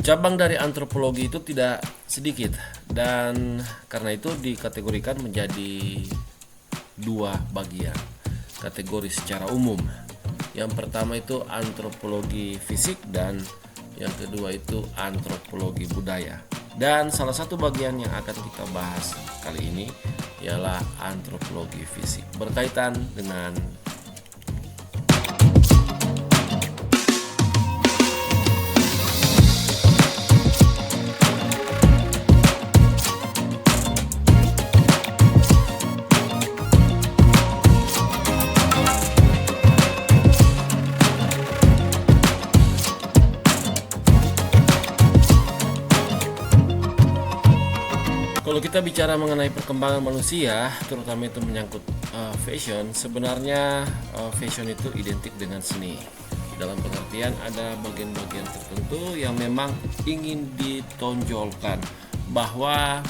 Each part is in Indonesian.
Cabang dari antropologi itu tidak sedikit, dan karena itu dikategorikan menjadi dua bagian. Kategori secara umum. Yang pertama itu antropologi fisik dan yang kedua itu antropologi budaya. Dan salah satu bagian yang akan kita bahas kali ini ialah antropologi fisik, berkaitan dengan kalau kita bicara mengenai perkembangan manusia, terutama itu menyangkut fashion, sebenarnya fashion itu identik dengan seni. Dalam pengertian ada bagian-bagian tertentu yang memang ingin ditonjolkan, bahwa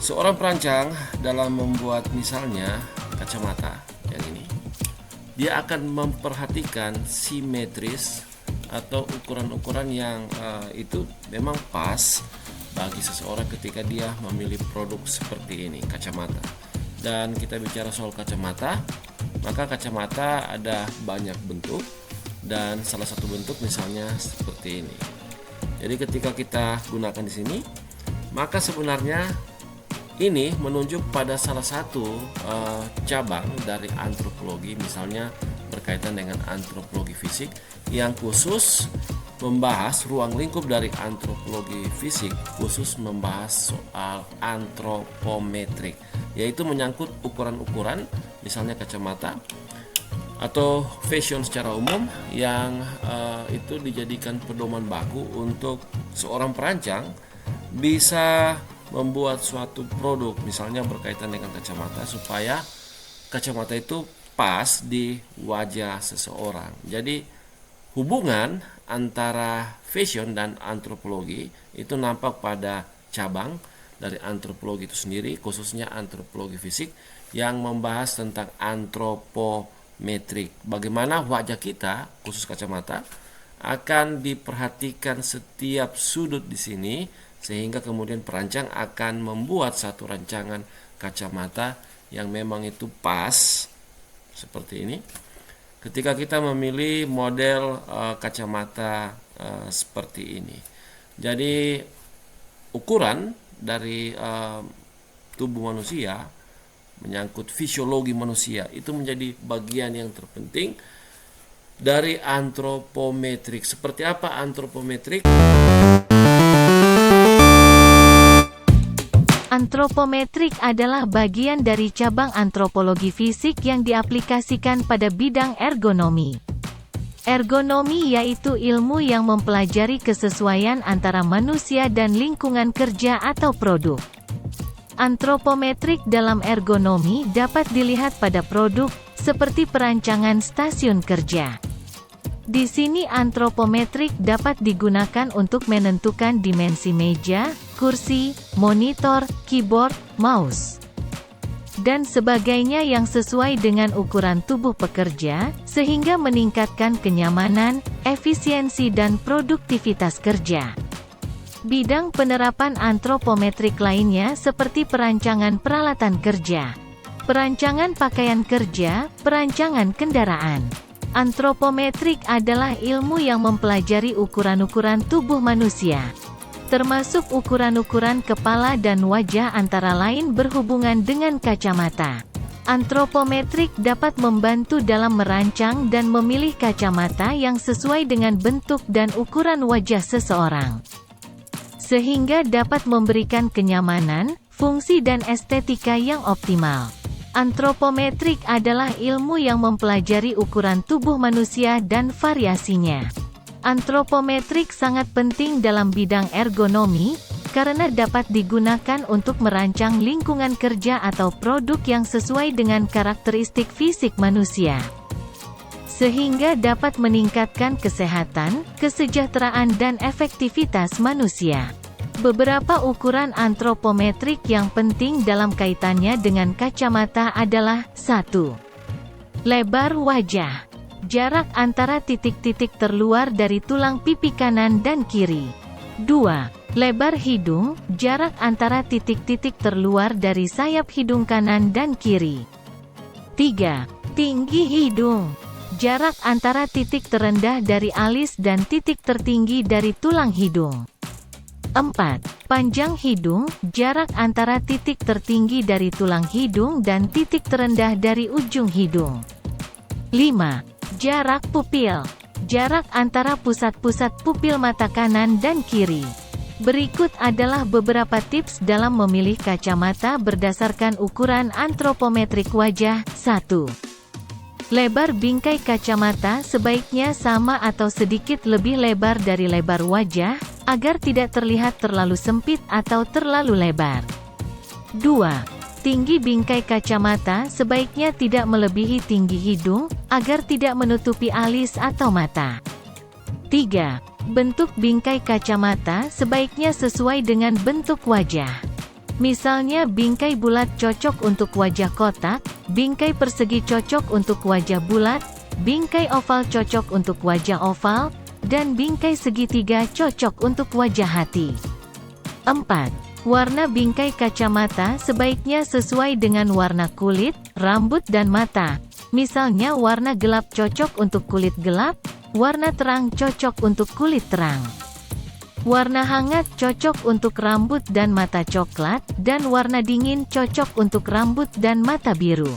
seorang perancang dalam membuat misalnya kacamata yang ini, dia akan memperhatikan simetris atau ukuran-ukuran yang itu memang pas bagi seseorang ketika dia memilih produk seperti ini, kacamata. Dan kita bicara soal kacamata, maka kacamata ada banyak bentuk, dan salah satu bentuk misalnya seperti ini. Jadi ketika kita gunakan di sini, maka sebenarnya ini menunjuk pada salah satu cabang dari antropologi, misalnya berkaitan dengan antropologi fisik yang khusus membahas ruang lingkup dari antropologi fisik, khusus membahas soal antropometrik, yaitu menyangkut ukuran-ukuran misalnya kacamata atau fashion secara umum yang itu dijadikan pedoman baku untuk seorang perancang bisa membuat suatu produk misalnya berkaitan dengan kacamata, supaya kacamata itu pas di wajah seseorang. Jadi hubungan antara fashion dan antropologi itu nampak pada cabang dari antropologi itu sendiri, khususnya antropologi fisik yang membahas tentang antropometrik. Bagaimana wajah kita, khusus kacamata, akan diperhatikan setiap sudut di sini, sehingga kemudian perancang akan membuat satu rancangan kacamata yang memang itu pas seperti ini. Ketika kita memilih model kacamata seperti ini, jadi ukuran dari tubuh manusia menyangkut fisiologi manusia itu menjadi bagian yang terpenting dari antropometrik. Seperti apa antropometrik? Antropometrik adalah bagian dari cabang antropologi fisik yang diaplikasikan pada bidang ergonomi. Ergonomi yaitu ilmu yang mempelajari kesesuaian antara manusia dan lingkungan kerja atau produk. Antropometrik dalam ergonomi dapat dilihat pada produk, seperti perancangan stasiun kerja. Di sini antropometrik dapat digunakan untuk menentukan dimensi meja, kursi, monitor, keyboard, mouse, dan sebagainya yang sesuai dengan ukuran tubuh pekerja, sehingga meningkatkan kenyamanan, efisiensi dan produktivitas kerja. Bidang penerapan antropometrik lainnya seperti perancangan peralatan kerja, perancangan pakaian kerja, perancangan kendaraan. Antropometrik adalah ilmu yang mempelajari ukuran-ukuran tubuh manusia, termasuk ukuran-ukuran kepala dan wajah, antara lain berhubungan dengan kacamata. Antropometrik dapat membantu dalam merancang dan memilih kacamata yang sesuai dengan bentuk dan ukuran wajah seseorang, sehingga dapat memberikan kenyamanan, fungsi dan estetika yang optimal. Antropometrik adalah ilmu yang mempelajari ukuran tubuh manusia dan variasinya. Antropometrik sangat penting dalam bidang ergonomi, karena dapat digunakan untuk merancang lingkungan kerja atau produk yang sesuai dengan karakteristik fisik manusia, sehingga dapat meningkatkan kesehatan, kesejahteraan dan efektivitas manusia. Beberapa ukuran antropometrik yang penting dalam kaitannya dengan kacamata adalah 1. Lebar wajah. Jarak antara titik-titik terluar dari tulang pipi kanan dan kiri. 2. Lebar hidung, jarak antara titik-titik terluar dari sayap hidung kanan dan kiri. 3. Tinggi hidung, jarak antara titik terendah dari alis dan titik tertinggi dari tulang hidung. 4. Panjang hidung, jarak antara titik tertinggi dari tulang hidung dan titik terendah dari ujung hidung. 5. Jarak pupil, jarak antara pusat-pusat pupil mata kanan dan kiri. Berikut adalah beberapa tips dalam memilih kacamata berdasarkan ukuran antropometrik wajah. 1. Lebar bingkai kacamata sebaiknya sama atau sedikit lebih lebar dari lebar wajah, agar tidak terlihat terlalu sempit atau terlalu lebar. 2. Tinggi bingkai kacamata sebaiknya tidak melebihi tinggi hidung, agar tidak menutupi alis atau mata. 3. Bentuk bingkai kacamata sebaiknya sesuai dengan bentuk wajah. Misalnya bingkai bulat cocok untuk wajah kotak, bingkai persegi cocok untuk wajah bulat, bingkai oval cocok untuk wajah oval, dan bingkai segitiga cocok untuk wajah hati. 4. Warna bingkai kacamata sebaiknya sesuai dengan warna kulit, rambut dan mata. Misalnya warna gelap cocok untuk kulit gelap, warna terang cocok untuk kulit terang. Warna hangat cocok untuk rambut dan mata coklat, dan warna dingin cocok untuk rambut dan mata biru.